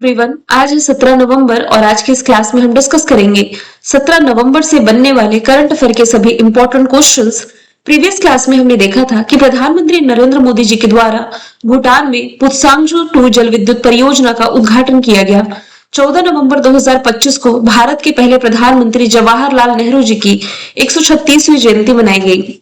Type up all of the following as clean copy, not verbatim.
Everyone, आज है 17 नवंबर और आज की इस क्लास में हम डिस्कस करेंगे 17 नवंबर से बनने वाले करंट अफेयर के सभी इंपॉर्टेंट क्वेश्चंस। प्रीवियस क्लास में हमने देखा था कि प्रधानमंत्री नरेंद्र मोदी जी के द्वारा भूटान में पुत्सांगजो 2 जल विद्युत परियोजना का उद्घाटन किया गया। 14 नवंबर 2025 को भारत के पहले प्रधानमंत्री जवाहरलाल नेहरू जी की 136वीं जयंती मनाई गई।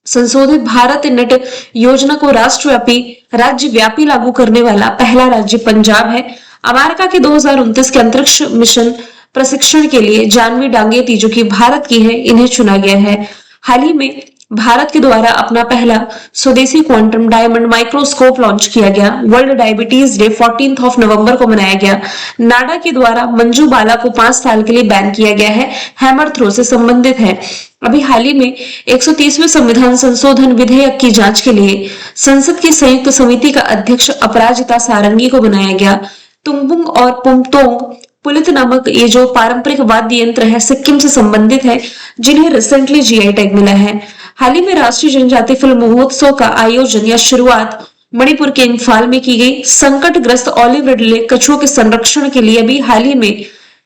संशोधित भारत नेट योजना को राज्यव्यापी लागू करने वाला पहला राज्य पंजाब है। अमेरिका के 2029 के अंतरिक्ष मिशन प्रशिक्षण के लिए जानवी डांगेती, जो कि भारत की है, इन्हें चुना गया है। हाल ही में भारत के द्वारा अपना पहला स्वदेशी क्वांटम डायमंड माइक्रोस्कोप लॉन्च किया गया। वर्ल्ड डायबिटीज डे 14 नवंबर को मनाया गया। नाडा के द्वारा मंजू बाला को 5 साल के लिए बैन किया गया है, हैमर थ्रो से संबंधित है। अभी हाल ही में 130वें संविधान संशोधन विधेयक की जांच के लिए संसद की संयुक्त समिति का अध्यक्ष अपराजिता सारंगी को बनाया गया। तुम्बुंग और पुमतोंग पुलित नामक ये जो पारंपरिक वाद्य यंत्र है, सिक्किम से संबंधित है, जिन्हें रिसेंटली जीआई टैग मिला है। हाल ही में राष्ट्रीय जनजातीय फिल्म महोत्सव का आयोजन या शुरुआत मणिपुर के इम्फाल में की गई। संकटग्रस्त ऑलिव रिडले कछुओं के संरक्षण के लिए भी हाल ही में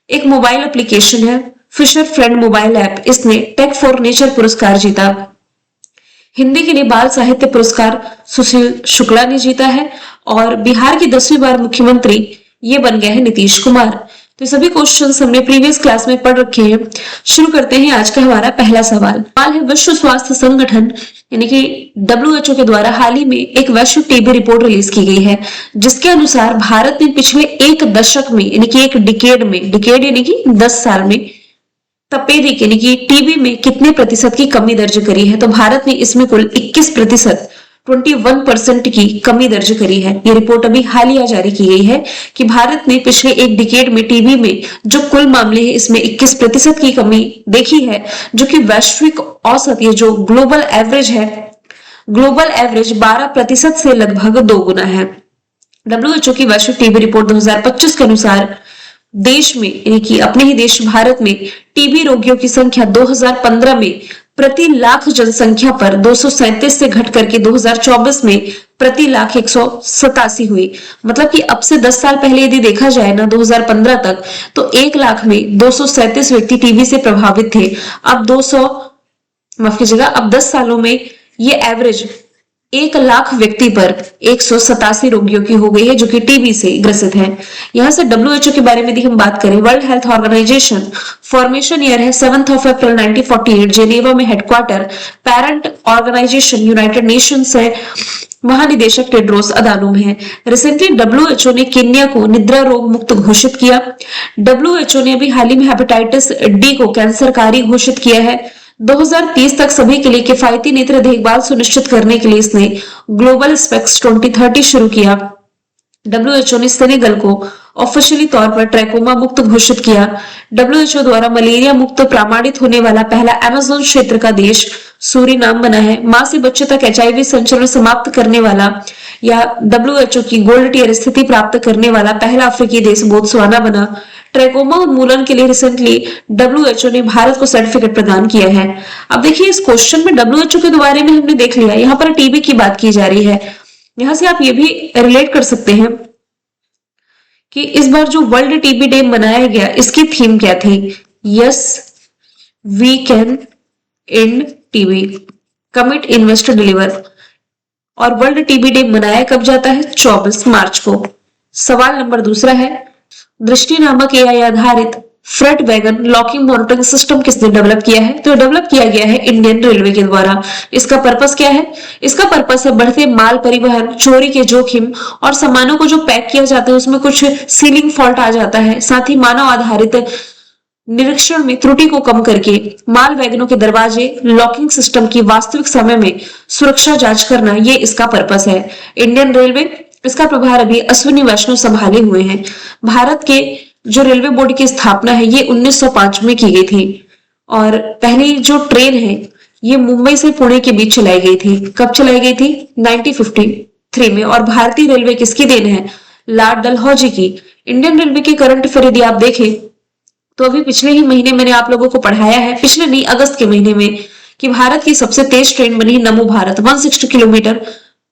एक मोबाइल एप्लीकेशन है, फिशर फ्रेंड मोबाइल ऐप, इसने टेक फॉर नेचर पुरस्कार जीता। हिंदी के लिए बाल साहित्य पुरस्कार सुशील शुक्ला ने जीता है और बिहार की 10वीं बार मुख्यमंत्री ये बन गए हैं नीतीश कुमार। तो सभी क्वेश्चंस हमने प्रीवियस क्लास में पढ़ रखे हैं। शुरू करते हैं आज का हमारा पहला सवाल है विश्व स्वास्थ्य संगठन यानी कि WHO के द्वारा हाल ही में एक वैश्विक टीबी रिपोर्ट रिलीज की गई है, जिसके अनुसार भारत ने पिछले एक दशक में यानी कि एक डिकेड यानी कि 10 साल में तपेदिक यानी कि टीबी में कितने प्रतिशत की कमी दर्ज करी है। तो भारत ने इसमें कुल 21% 21% की कमी दर्ज करी है। ये रिपोर्ट अभी हालिया जारी की गई है कि भारत ने पिछले एक डिकेड में टीबी में जो कुल मामले हैं इसमें 21% की कमी देखी है, जो कि वैश्विक औसत ये जो ग्लोबल एवरेज 12% से लगभग 2 गुना है। WHO की वैश्विक टीबी रिपोर्ट 2025 के अनुसार देश में यानी कि अपने ही देश भारत में टीबी रोगियों की संख्या 2015 में प्रति लाख जनसंख्या पर 237 से घट करके 2024 में प्रति लाख 187 हुई। मतलब कि अब से 10 साल पहले यदि देखा जाए ना 2015 तक, तो 1 लाख में 237 व्यक्ति टीबी से प्रभावित थे। अब 10 सालों में ये एवरेज 1 लाख व्यक्ति पर 187 रोगियों की हो गई है, जो कि टीबी से ग्रसित है। यहां से WHO के बारे में यदि हम बात करें, World Health Organization formation year है 7 अप्रैल 1948, जेनेवा में headquarter, parent organisation United Nations है, महानिदेशक टेड्रोस अदानोम है। रिसेंटली WHO ने केन्या को निद्रा रोग मुक्त घोषित किया। WHO ने अभी हाल ही में हेपेटाइटिस डी को कैंसरकारी घोषित किया है। 2030 तक सभी के लिए किफायती नेत्र देखभाल सुनिश्चित करने के लिए इसने ग्लोबल स्पेक्स 2030 शुरू किया। WHO ने सेनेगल को ऑफिशियली तौर पर ट्रैकोमा मुक्त घोषित किया। WHO द्वारा मलेरिया मुक्त प्रमाणित होने वाला पहला अमेज़न क्षेत्र का देश सूरीनाम बना है। मां से बच्चे तक HIV संचरण समाप्त करने वाला या WHO की गोल्ड टियर स्थिति प्राप्त करने वाला पहला अफ्रीकी देश बोत्सवाना बना। ट्रैकोमा उन्मूलन के लिए रिसेंटली WHO ने भारत को सर्टिफिकेट प्रदान किया है। अब देखिए इस क्वेश्चन में WHO के बारे में हमने देख लिया, यहाँ पर टीबी की बात की जा रही है। यहां से आप ये भी रिलेट कर सकते हैं कि इस बार जो वर्ल्ड टीबी डे मनाया गया, इसकी थीम क्या थी? Yes we can end TB, commit invest deliver. और वर्ल्ड टीबी डे मनाया कब जाता है? 24 मार्च को। सवाल नंबर दूसरा है, दृष्टि नामक एआई आधारित freight wagon locking monitoring system किसने डेवलप किया है? तो डेवलप किया गया है इंडियन रेलवे के द्वारा। इसका पर्पस क्या है? इसका पर्पस है बढ़ते माल परिवहन, चोरी के जोखिम और सामानों को जो पैक किया जाता है उसमें कुछ सीलिंग फॉल्ट आ जाता है, साथ ही मानव आधारित निरीक्षण में त्रुटि को कम करके माल वैगनों के दरवाजे लॉकिंग सिस्टम की वास्तविक समय में सुरक्षा जांच करना, ये इसका पर्पस है। इंडियन रेलवे इसका प्रभार अभी अश्विनी वैष्णव संभाले हुए हैं। भारत के जो रेलवे बोर्ड की स्थापना है ये 1905 में की गई थी और पहली जो ट्रेन है ये मुंबई से पुणे के बीच चलाई गई थी। कब चलाई गई थी? 1953 में। और भारतीय रेलवे किसकी देन है? लॉर्ड डलहौजी की। इंडियन रेलवे के करंट अफेयर यदि आप देखें तो अभी पिछले ही महीने मैंने आप लोगों को पढ़ाया है, पिछले नहीं अगस्त के महीने में, कि भारत की सबसे तेज ट्रेन बनी नमो भारत 160 किलोमीटर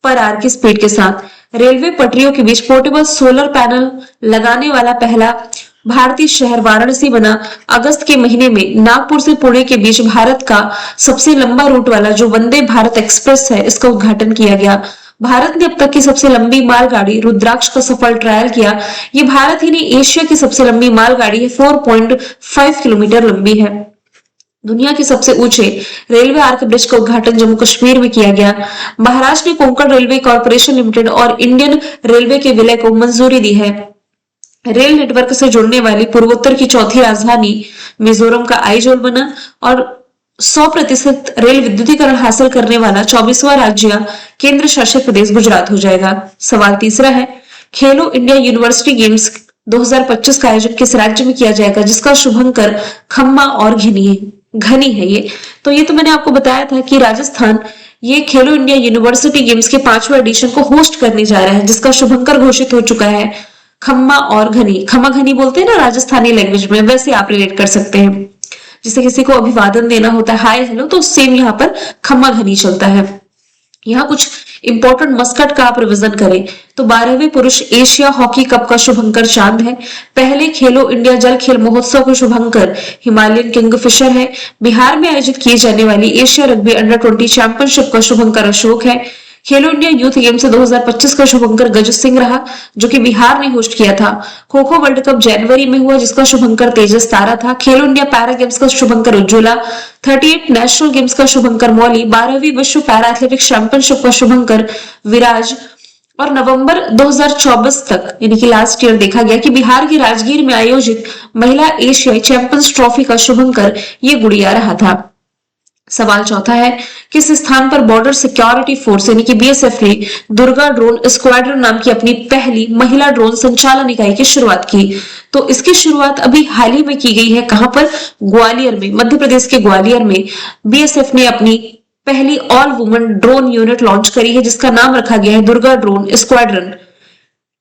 पर आवर की स्पीड के साथ। रेलवे पटरियों के बीच पोर्टेबल सोलर पैनल लगाने वाला पहला भारतीय शहर वाराणसी बना। अगस्त के महीने में नागपुर से पुणे के बीच भारत का सबसे लंबा रूट वाला जो वंदे भारत एक्सप्रेस है, इसका उद्घाटन किया गया। भारत ने अब तक की सबसे लंबी मालगाड़ी रुद्राक्ष का सफल ट्रायल किया। ये भारत ही नहीं, एशिया की सबसे लंबी मालगाड़ी है, 4.5 किलोमीटर लंबी है। दुनिया के सबसे ऊंचे रेलवे आर्क ब्रिज का उद्घाटन जम्मू कश्मीर में किया गया। महाराष्ट्र ने कोंकण रेलवे कॉर्पोरेशन लिमिटेड और इंडियन रेलवे के विलय को मंजूरी दी है। रेल नेटवर्क से जुड़ने वाली पूर्वोत्तर की चौथी राजधानी मिजोरम का आइजोल बना और 100% रेल विद्युतीकरण हासिल करने वाला 24वां राज्य केंद्र शासित प्रदेश गुजरात हो जाएगा। सवाल तीसरा है, खेलो इंडिया यूनिवर्सिटी गेम्स 2025 का आयोजन किस राज्य में किया जाएगा, जिसका शुभंकर खम्मा और घनी है। ये तो मैंने आपको बताया था कि राजस्थान ये खेलो इंडिया यूनिवर्सिटी गेम्स के 5वें एडिशन को होस्ट करने जा रहा है, जिसका शुभंकर घोषित हो चुका है। खम्मा और घनी, खम्मा घनी बोलते हैं ना राजस्थानी लैंग्वेज में, वैसे आप रिलेट कर सकते हैं। जिसे किसी को अभिवादन देना होता है, हाय हेलो, तो सेम यहाँ पर खम्मा घनी चलता है। यहाँ कुछ इंपॉर्टेंट मस्कट का आप रिविजन करें तो 12वें पुरुष एशिया हॉकी कप का शुभंकर चांद है। पहले खेलो इंडिया जल खेल महोत्सव का शुभंकर हिमालयन किंगफिशर है। बिहार में आयोजित की जाने वाली एशिया रग्बी अंडर-20 चैंपियनशिप का शुभंकर अशोक है। खेलो इंडिया यूथ गेम्स 2025 का शुभंकर गज सिंह रहा, जो कि बिहार ने होस्ट किया था। खो खो वर्ल्ड कप जनवरी में हुआ, जिसका शुभंकर तेजस तारा था। खेलो इंडिया पैरा गेम्स का शुभंकर उज्ज्वला। 38 नेशनल गेम्स का शुभंकर मौली। 12वीं विश्व पैरा एथलेटिक्स चैंपियनशिप का शुभंकर विराज। और नवंबर 2024 तक यानी कि लास्ट ईयर देखा गया कि बिहार के राजगीर में आयोजित महिला एशियाई चैंपियंस ट्रॉफी का शुभंकर ये गुड़िया रहा था। सवाल चौथा है, किस स्थान पर बॉर्डर सिक्योरिटी फोर्स यानी कि बीएसएफ ने दुर्गा ड्रोन स्क्वाड्रन नाम की अपनी पहली महिला ड्रोन संचालन इकाई की शुरुआत की? तो इसकी शुरुआत अभी हाल ही में की गई है। कहां पर? ग्वालियर में, मध्य प्रदेश के ग्वालियर में बीएसएफ ने अपनी पहली all women drone unit launch करी है, जिसका नाम रखा गया है दुर्गा ड्रोन स्क्वाड्रन।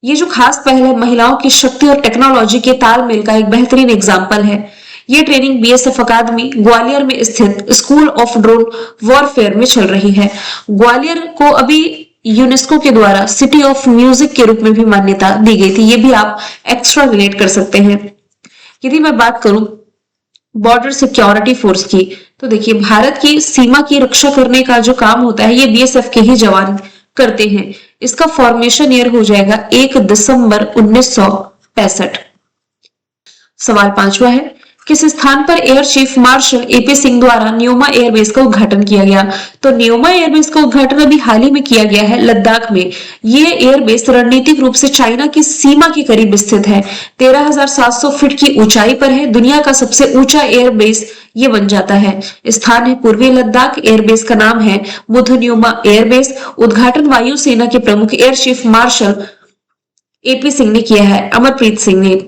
ये जो खास पहल है, महिलाओं की शक्ति और टेक्नोलॉजी के तालमेल का एक बेहतरीन एग्जाम्पल है। ये ट्रेनिंग बीएसएफ अकादमी ग्वालियर में स्थित स्कूल ऑफ ड्रोन वॉरफेयर में चल रही है। ग्वालियर को अभी यूनेस्को के द्वारा सिटी ऑफ म्यूजिक के रूप में भी मान्यता दी गई थी। ये भी आप एक्स्ट्रा रिलेट कर सकते हैं। यदि मैं बात करूं बॉर्डर सिक्योरिटी फोर्स की, तो देखिए भारत की सीमा की रक्षा करने का जो काम होता है, ये बीएसएफ के ही जवान करते हैं। इसका फॉर्मेशन ईयर हो जाएगा 1 दिसंबर 1965। सवाल 5वां है, किस स्थान पर air chief marshal AP Singh द्वारा न्योमा एयरबेस का उद्घाटन किया गया? तो न्योमा एयरबेस का उद्घाटन अभी हाल ही में किया गया है लद्दाख में। ये एयरबेस रणनीतिक रूप से चाइना की सीमा के करीब स्थित है। 13,700 फीट की ऊंचाई पर है। दुनिया का सबसे ऊंचा एयरबेस ये बन जाता है। स्थान है पूर्वी लद्दाख। एयरबेस का नाम है बुध न्योमा एयरबेस। उद्घाटन वायुसेना के प्रमुख air chief marshal AP Singh ने किया है, अमरप्रीत सिंह ने।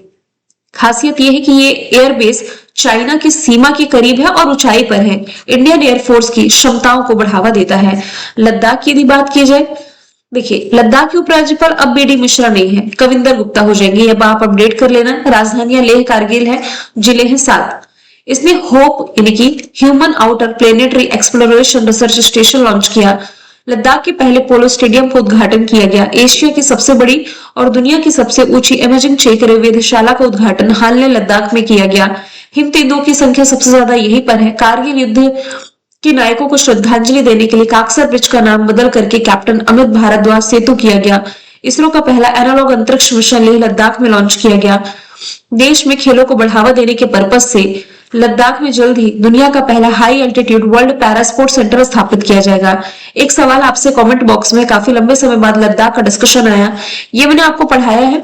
खासियत यह है कि ये एयरबेस चाइना की सीमा के करीब है और ऊंचाई पर है। इंडियन एयरफोर्स की क्षमताओं को बढ़ावा देता है। लद्दाख की यदि बात की जाए, देखिए लद्दाख के उपराज्यपाल अब बीडी मिश्रा नहीं है, कविंदर गुप्ता हो जाएंगे। अब आप अपडेट कर लेना। राजधानियां लेह कारगिल है, जिले हैं 7। इसने होप यानी कि human outer planetary exploration research station launch किया। लद्दाख के पहले पोलो स्टेडियम का उद्घाटन किया गया। एशिया की सबसे बड़ी और दुनिया की सबसे ऊंची इमेजिंग चेक वेधशाला का उद्घाटन हाल में लद्दाख में किया गया। हिम तेंदुओं की संख्या सबसे ज्यादा यहीं पर है। कारगिल युद्ध के नायकों को श्रद्धांजलि देने के लिए काकसर ब्रिज का नाम बदल करके कैप्टन अमित भारद्वाज सेतु किया गया। इसरो का पहला एनालॉग अंतरिक्ष मिशन लेह लद्दाख में लॉन्च किया गया। देश में खेलों को बढ़ावा देने के पर्पज से लद्दाख में जल्द ही दुनिया का पहला high altitude world para sport centre स्थापित किया जाएगा। एक सवाल आपसे कमेंट बॉक्स में काफी लंबे समय बाद लद्दाख का डिस्कशन आया। ये मैंने आपको पढ़ाया है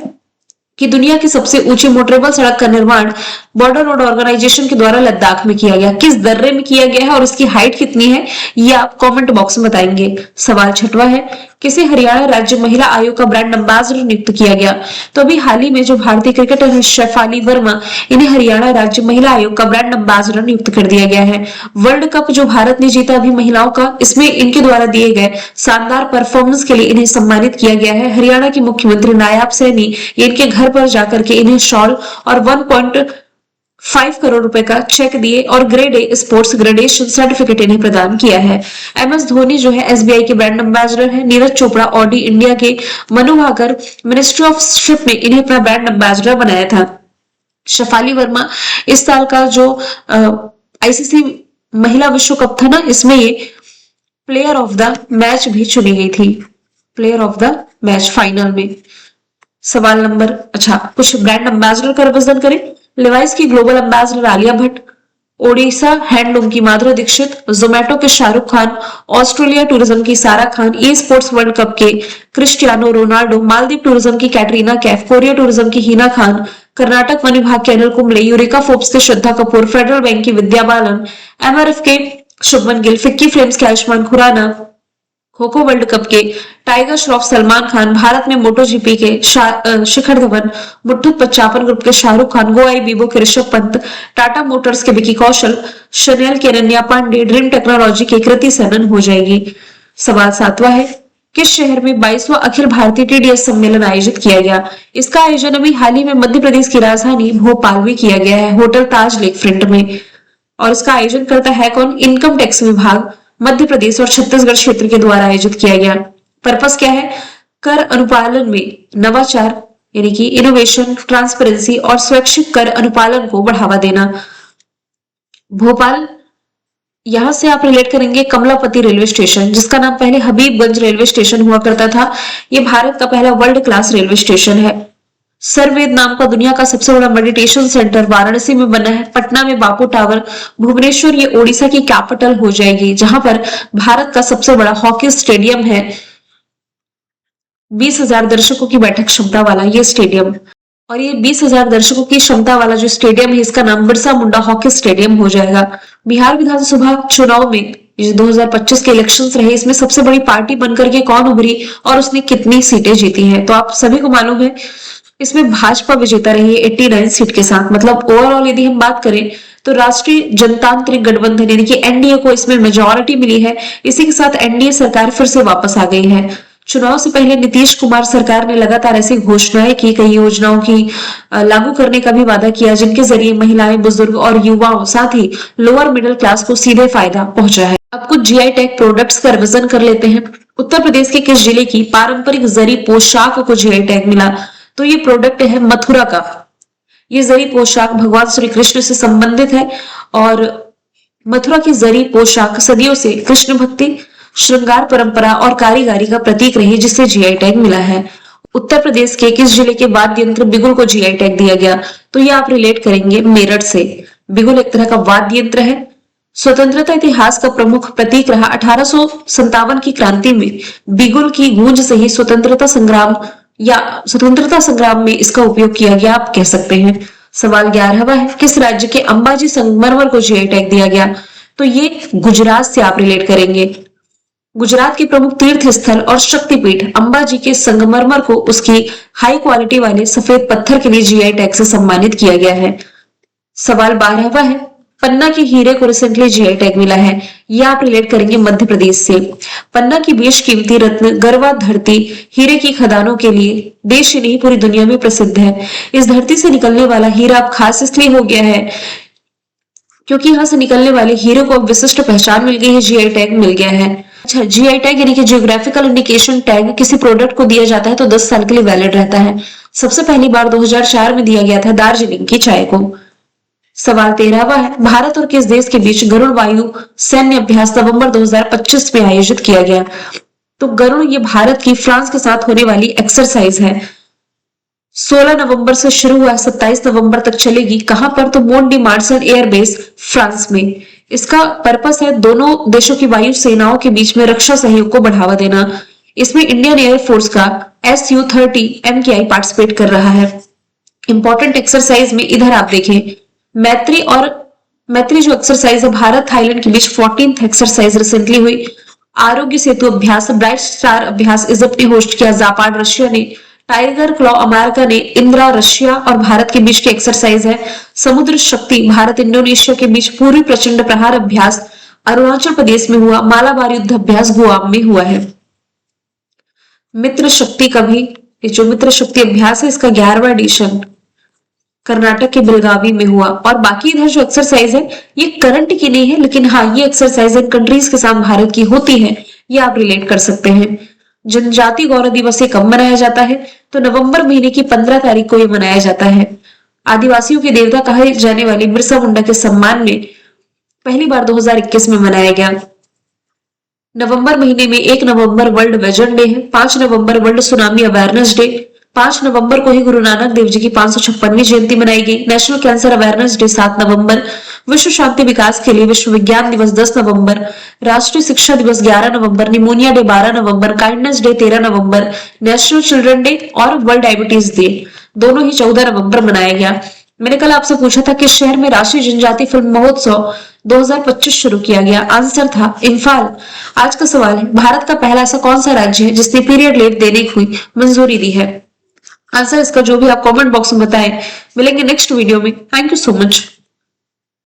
कि दुनिया की सबसे ऊंची मोटरेबल सड़क का निर्माण बॉर्डर रोड ऑर्गेनाइजेशन के द्वारा लद्दाख में किया गया। किस दर्रे में किया गया है और इसकी हाइट कितनी है, ये आप कमेंट बॉक्स में बताएंगे। सवाल 6वां है, किसे हरियाणा राज्य महिला आयोग का ब्रांड एम्बेसडर नियुक्त किया गया? तो अभी हाल ही में जो भारतीय क्रिकेटर है शेफाली वर्मा, इन्हें हरियाणा राज्य महिला आयोग का ब्रांड एम्बेसडर नियुक्त कर दिया गया है। वर्ल्ड कप जो भारत ने जीता अभी महिलाओं का, इसमें इनके द्वारा दिए गए शानदार परफॉर्मेंस के लिए इन्हें सम्मानित किया गया है। हरियाणा के मुख्यमंत्री नायाब सैनी इनके घर पर जाकर के इन्हें शॉल और 5 करोड़ रुपए का चेक दिए और grade A sports gradation certificate इन्हें प्रदान किया है। MS धोनी जो है SBI के ब्रांड एम्बेसडर है। नीरज चोपड़ा ऑडी इंडिया के, Manu Bhaker ministry of ship में इन्हें अपना ब्रांड एम्बेसडर बनाया था। शफाली वर्मा इस साल का जो ICC महिला विश्व कप था ना, इसमें ये प्लेयर ऑफ द मैच भी चुनी गई थी, player of the match final में। सवाल नंबर, अच्छा कुछ ब्रांड एम्बेसडर का रिप्रेजेंट करें। लिवाइस की global ambassador Alia Bhatt, Odisha handloom की माधुरी दीक्षित, जोमेटो के शाहरुख खान, ऑस्ट्रेलिया टूरिज्म की सारा Khan, e sports world cup के क्रिस्टियानो रोनाल्डो, मालदीव टूरिज्म की कैटरीना कैफ, कोरिया टूरिज्म की हिना खान, कर्नाटक वन विभाग के अनिल कुंबले, यूरेका फोर्ब्स के श्रद्धा कपूर, फेडरल बैंक की विद्या बालन, MRF के शुभमन गिल, फिक्की फिल्म्स के आयुष्मान खुराना, खो खो वर्ल्ड कप के टाइगर श्रॉफ सलमान खान, भारत में मोटो जीपी के शिखर धवन, मुट्ठुत 55 ग्रुप के शाहरुख खान, गोआई बीबो के ऋषभ पंत, टाटा मोटर्स के विकी कौशल, शनेल के अनन्या पांडे, ड्रीम टेक्नोलॉजी की कृति सनन हो जाएगी। सवाल 7वां है, किस शहर में 22वां अखिल भारतीय TDS सम्मेलन आयोजित किया गया? इसका आयोजन अभी हाल ही में मध्य प्रदेश की राजधानी भोपाल में किया गया है, होटल ताज लेक फ्रंट में। और इसका आयोजन करता है कौन? इनकम टैक्स विभाग मध्य प्रदेश और छत्तीसगढ़ क्षेत्र के द्वारा आयोजित किया गया। पर्पस क्या है? कर अनुपालन में नवाचार यानी कि इनोवेशन, ट्रांसपेरेंसी और स्वैच्छिक कर अनुपालन को बढ़ावा देना। भोपाल, यहां से आप रिलेट करेंगे कमलापति रेलवे स्टेशन, जिसका नाम पहले हबीबगंज रेलवे स्टेशन हुआ करता था। यह भारत का पहला वर्ल्ड क्लास रेलवे स्टेशन है। सर्ववेद नाम का दुनिया का सबसे बड़ा मेडिटेशन सेंटर वाराणसी में बना है। पटना में बापू टावर, भुवनेश्वर ये ओडिशा की कैपिटल हो जाएगी, जहां पर भारत का सबसे बड़ा हॉकी स्टेडियम है। 20,000 दर्शकों की बैठक क्षमता वाला ये स्टेडियम, और ये 20,000 दर्शकों की क्षमता वाला जो स्टेडियम है, इसका नाम बिरसा मुंडा हॉकी स्टेडियम हो जाएगा। बिहार विधानसभा चुनाव में 2025 के इलेक्शंस रहे, इसमें सबसे बड़ी पार्टी बनकर के कौन उभरी और उसने कितनी सीटें जीती हैं? तो आप सभी को मालूम है, इसमें भाजपा विजेता रही है 89 सीट के साथ। मतलब ओवरऑल यदि हम बात करें तो राष्ट्रीय जनतांत्रिक गठबंधन यानी कि एनडीए को इसमें मेजोरिटी मिली है। इसी के साथ एनडीए सरकार फिर से वापस आ गई है। चुनाव से पहले नीतीश कुमार सरकार ने लगातार ऐसी घोषणाएं की, कई योजनाओं की लागू करने का भी वादा किया, जिनके जरिए महिलाएं, बुजुर्ग और युवाओं, साथ ही लोअर मिडिल क्लास को सीधे फायदा पहुंचा है। अब कुछ जीआई टैग प्रोडक्ट्स का रिवीजन कर लेते हैं। उत्तर प्रदेश के किस जिले की पारंपरिक जरी पोशाक को जीआई टैग मिला? तो ये प्रोडक्ट है मथुरा का। ये जरी पोशाक भगवान श्री कृष्ण से संबंधित है और मथुरा की जरी पोशाक सदियों से कृष्ण भक्ति, श्रृंगार परंपरा और कारीगरी का प्रतीक रही, जिससे जीआई टैग मिला है। उत्तर प्रदेश के किस जिले के वाद्य यंत्र बिगुल को जीआई टैग दिया गया? तो ये आप रिलेट करेंगे मेरठ से। बिगुल एक तरह का वाद्य यंत्र है। स्वतंत्रता इतिहास का प्रमुख प्रतीक रहा। 1857 की क्रांति में बिगुल की गूंज से ही स्वतंत्रता संग्राम में इसका उपयोग किया गया, आप कह सकते हैं। सवाल 11वां है, किस राज्य के अंबाजी संगमरमर को जीआई टैग दिया गया? तो ये गुजरात से आप रिलेट करेंगे। गुजरात के प्रमुख तीर्थ स्थल और शक्तिपीठ अंबाजी के संगमरमर को उसकी हाई क्वालिटी वाले सफेद पत्थर के लिए जीआई टैग से सम्मानित किया गया है। सवाल 12वां है, पन्ना के हीरे को रिसेंटली जीआई टैग मिला है। यह आप रिलेट करेंगे मध्य प्रदेश से। पन्ना की बेशकीमती रत्न गरवा धरती हीरे की खदानों के लिए देश ही नहीं पूरी दुनिया में प्रसिद्ध है। इस धरती से निकलने वाला हीरा अब खास इसलिए हो गया है क्योंकि यहां से निकलने वाले हीरे को अब विशिष्ट पहचान मिल गई है, जीआई टैग मिल गया है। अच्छा, जीआई टैग यानी कि जियोग्राफिकल इंडिकेशन टैग किसी प्रोडक्ट को दिया जाता है तो 10 साल के लिए वैलिड रहता है। सबसे पहली बार 2004 में दिया गया था दार्जिलिंग की चाय को। सवाल 13वां है, भारत और किस देश के बीच गरुड़ वायु सैन्य अभ्यास नवंबर 2025 में आयोजित किया गया? तो गरुड़ ये भारत की फ्रांस के साथ होने वाली एक्सरसाइज है। 16 नवंबर से शुरू हुआ, 27 नवंबर तक चलेगी। कहां पर? तो मोंट डी मार्सल एयरबेस फ्रांस में। इसका पर्पस है दोनों देशों की वायु सेनाओं के बीच में रक्षा सहयोग को बढ़ावा देना। इसमें इंडियन एयरफोर्स का Su-30 MKI पार्टिसिपेट कर रहा है। इंपॉर्टेंट एक्सरसाइज में इधर आप देखें, मैत्री जो एक्सरसाइज है भारत थाईलैंड के बीच 14th एक्सरसाइज रिसेंटली हुई। आरोग्य सेतु अभ्यास, ब्राइट स्टार अभ्यास इजिप्ट ने होस्ट किया, जापान रशिया ने। टाइगर क्लॉ अमेरिका ने, इंदिरा रशिया और भारत के बीच की एक्सरसाइज है। समुद्र शक्ति भारत इंडोनेशिया के बीच पूर्वी प्रचंड प्रहार अभ्यास अरुणाचल प्रदेश में हुआ। मालाबार युद्ध अभ्यास गुआम में हुआ है। मित्र शक्ति का भी, जो मित्र शक्ति अभ्यास है इसका 11वां एडिशन कर्नाटक के बेलगावी में हुआ। और बाकी इधर जो एक्सरसाइज है ये करंट की नहीं है, लेकिन हाँ ये एक्सरसाइज इन कंट्रीज के साथ भारत की होती है, ये आप रिलेट कर सकते हैं। जनजाति गौरव दिवस ये कब मनाया जाता है? तो नवंबर महीने की 15 तारीख को ये मनाया जाता है। आदिवासियों के देवता कहे जाने वाले बिरसा मुंडा के सम्मान में पहली बार 2021 में मनाया गया। नवंबर महीने में 1 नवंबर वर्ल्ड विजन डे है, 5 नवंबर वर्ल्ड सुनामी अवेयरनेस डे, 5 नवंबर को ही गुरु नानक देव जी की 556वीं जयंती मनाई गई। नेशनल कैंसर अवेयरनेस डे 7 नवंबर, विश्व शांति विकास के लिए विश्व विज्ञान दिवस 10 नवंबर, राष्ट्रीय शिक्षा दिवस 11 नवंबर, निमोनिया डे 12 नवंबर, काइंडनेस डे 13 नवंबर, नेशनल चिल्ड्रन डे और वर्ल्ड डायबिटीज डे दोनों ही 14 नवंबर मनाया गया। मैंने कल आपसे पूछा था कि शहर में राष्ट्रीय जनजाति फिल्म महोत्सव 2025 शुरू किया गया। आंसर था इम्फाल। आज का सवाल है, भारत का पहला ऐसा कौन सा राज्य है जिसने पीरियड लीव देने की मंजूरी दी है? आंसर इसका जो भी आप कमेंट बॉक्स में बताएं। मिलेंगे नेक्स्ट वीडियो में। Thank you so much.